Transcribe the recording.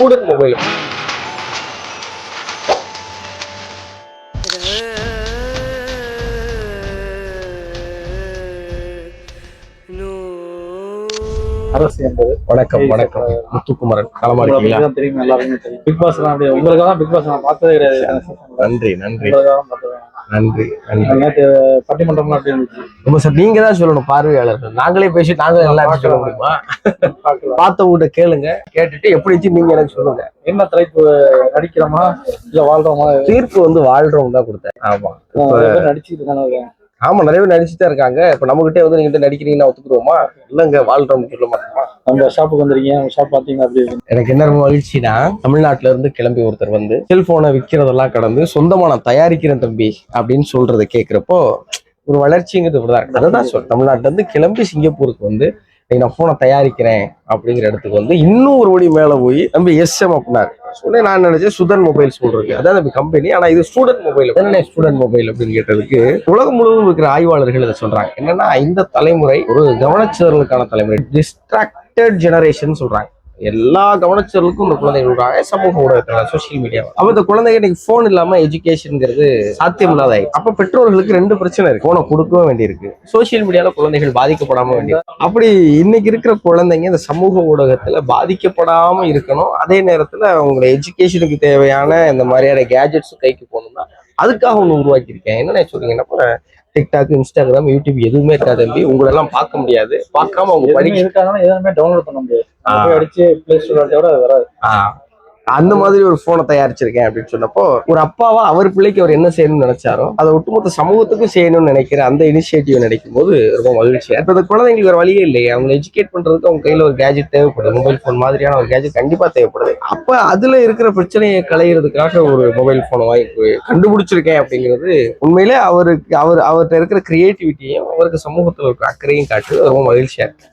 Student mobile. அரசு என்பது வணக்கம் வணக்கம் முத்துக்குமரன் நலமா இருக்கீங்களா? தெரியும், எல்லாருமே தெரியும். பிக் பாஸ் எல்லாம் அப்படியே உங்களுக்காக பிக் பாஸ் நான் பார்த்ததே கிடையாது. நன்றி நன்றி உங்களுக்காக பார்த்தேன். நன்றி நன்றி. நேற்று பட்டிமன்றம்லாம் அப்படி இருந்துச்சு. ரொம்ப சார் நீங்க தான் சொல்லணும் பார்வையாளர்கள். நாங்களே பேசி நாங்களே எல்லாம் சொல்ல முடியுமா? பார்த்தவங்க கேளுங்க, கேட்டுட்டு எப்படி இருந்துச்சு நீங்க எனக்கு சொல்லுங்க. என்ன தலைப்பு, நடிக்கிறோமா இல்ல வாழ்றோமா? தீர்ப்பு வந்து வாழ்றவங்க தான் கொடுத்தேன். ஆமா நடிச்சுட்டு தானே. ஆமா, நிறைய பேர் நடிச்சுதான் இருக்காங்க. இப்ப நம்ம கிட்டே வந்து நீங்க நடிக்கிறீங்கன்னா ஒத்துக்குருவோமா? இல்லங்க வாழ்றோம் சொல்ல மாட்டோமா? நம்ம ஷாப்புக்கு வந்துருக்கீங்க, ஷாப் பாத்தீங்க அப்படி. எனக்கு என்ன ரொம்ப மகிழ்ச்சினா, தமிழ்நாட்டுல இருந்து கிளம்பி ஒருத்தர் வந்து செல்போனை விற்கிறதெல்லாம் கடந்து சொந்தமா நான் தயாரிக்கிறேன் தம்பி அப்படின்னு சொல்றதை கேட்கிறப்போ ஒரு வளர்ச்சிங்கிறது இப்படிதான். அதான் சொல், தமிழ்நாட்டுல இருந்து கிளம்பி சிங்கப்பூருக்கு வந்து நான் போனை தயாரிக்கிறேன் அப்படிங்கிற இடத்துக்கு வந்து இன்னும் ஒரு வழி மேல போய் நம்ம எஸ்எம் அப்படின்னாரு. சொன்னேன், நான் நினைச்சேன் சுதன் மொபைல் சொல்றேன், அதான் நம்ம கம்பெனி. ஆனா இது ஸ்டூடெண்ட் மொபைல். என்ன ஸ்டூடெண்ட் மொபைல் அப்படின்னு கேட்டதுக்கு உலகம் முழுவதும் இருக்கிற ஆய்வாளர்கள் இதை சொல்றாங்க. என்னன்னா, இந்த தலைமுறை ஒரு கவனச்சிதறலுக்கான தலைமுறை, டிஸ்ட்ராக்டட் ஜெனரேஷன் சொல்றாங்க. எல்லா கவனச்சிதறலுக்கும் இந்த குழந்தைகள் விடுறாங்க சமூக ஊடகத்துல, சோசியல் மீடியா. அப்ப இந்த குழந்தைங்க இன்னைக்கு போன் இல்லாம எஜுகேஷன்ங்கிறது சாத்தியம் இல்லாத. அப்ப பெற்றோர்களுக்கு ரெண்டு பிரச்சனை இருக்கு. போனை கொடுக்கவும் வேண்டியிருக்கு, சோசியல் மீடியால குழந்தைகள் பாதிக்கப்படாம வேண்டியிருக்கு. அப்படி இன்னைக்கு இருக்கிற குழந்தைங்க இந்த சமூக ஊடகத்துல பாதிக்கப்படாம இருக்கணும், அதே நேரத்துல அவங்களை எஜுகேஷனுக்கு தேவையான இந்த மாதிரியான கேஜெட்ஸும் கைக்கு போகணும்னா அதுக்காக ஒண்ணு உருவாக்கியிருக்கேன். என்ன சொல்றீங்கன்னா, டிக்டாக், இன்ஸ்டாகிராம், யூடியூப் எதுவுமே இருக்காது தம்பி. உங்களெல்லாம் பார்க்க முடியாது, பார்க்காம அவங்க படிக்க இருக்காங்கன்னா எதுவுமே டவுன்லோட் பண்ண முடியாது. அடிச்சு பிளே ஸ்டோரோட வராது. அந்த மாதிரி ஒரு போனை தயாரிச்சிருக்கேன் அப்படின்னு சொன்னப்போ, ஒரு அப்பாவா அவர் பிள்ளைக்கு அவர் என்ன செய்யணும்னு நினைச்சாரோ அதை ஒட்டுமொத்த சமூகத்துக்கும் செய்யணும்னு நினைக்கிற அந்த இனிஷியேட்டிவ் நினைக்கும் போது ரொம்ப மகிழ்ச்சியா. இப்ப இந்த குழந்தைங்களுக்கு வேற வழியே இல்லையே, அவங்க எஜுகேட் பண்றதுக்கு அவங்க கையில ஒரு கேஜெட் தேவைப்படுது, மொபைல் போன் மாதிரியான ஒரு கேஜெட் கண்டிப்பா தேவைப்படுது. அப்ப அதுல இருக்கிற பிரச்சனையை களையிறதுக்காக ஒரு மொபைல் போனை வாங்கி கண்டுபிடிச்சிருக்கேன் அப்படிங்கிறது உண்மையிலே அவர்கிட்ட இருக்கிற கிரியேட்டிவிட்டியும் அவருக்கு சமூகத்துல இருக்கிற அக்கறையும் காட்டு ரொம்ப மகிழ்ச்சியா இருக்கு.